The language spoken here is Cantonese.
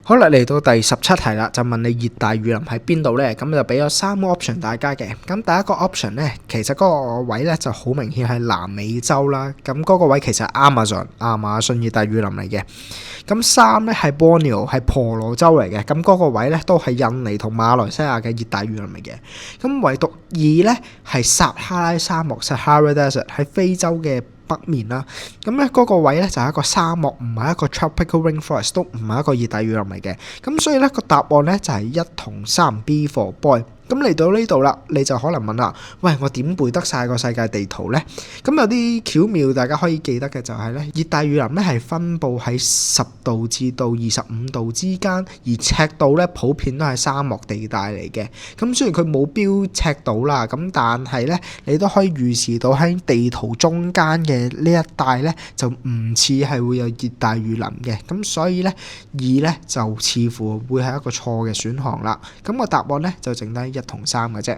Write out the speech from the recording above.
好啦，嚟到第17題啦，就問你熱帶雨林喺邊度呢？咁就俾咗3個 option 大家嘅。咁第一個 option 呢，其實嗰個位呢就好明顯係南美洲啦。咁嗰個位其實係亞馬遜熱帶雨林嚟嘅。咁3呢係 Borneo 係婆羅洲嚟嘅。咁嗰個位呢都係印尼同馬來西亞嘅熱帶雨林嚟嘅。咁唯獨2呢係撒哈拉沙漠 Sahara Desert 喺非洲嘅北面啦，咁咧嗰個位咧就係一個沙漠，唔係一個 tropical rainforest， 都唔係一個熱帶雨林嚟嘅。咁所以咧個答案咧就係1同3 B for boy。咁嚟到呢度啦，你就可能問啦，喂，我點背得晒個世界地圖呢？咁有啲巧妙，大家可以記得嘅就係咧，熱帶雨林咧係分佈喺10度至到25度之間，而赤道咧普遍都係沙漠地帶嚟嘅。咁雖然佢冇標赤道啦，咁但係咧你都可以預示到喺地圖中間嘅呢一帶咧就唔似係會有熱帶雨林嘅。咁所以咧2咧就似乎會係一個錯嘅選項啦。咁個答案咧就剩低1同3嘅啫。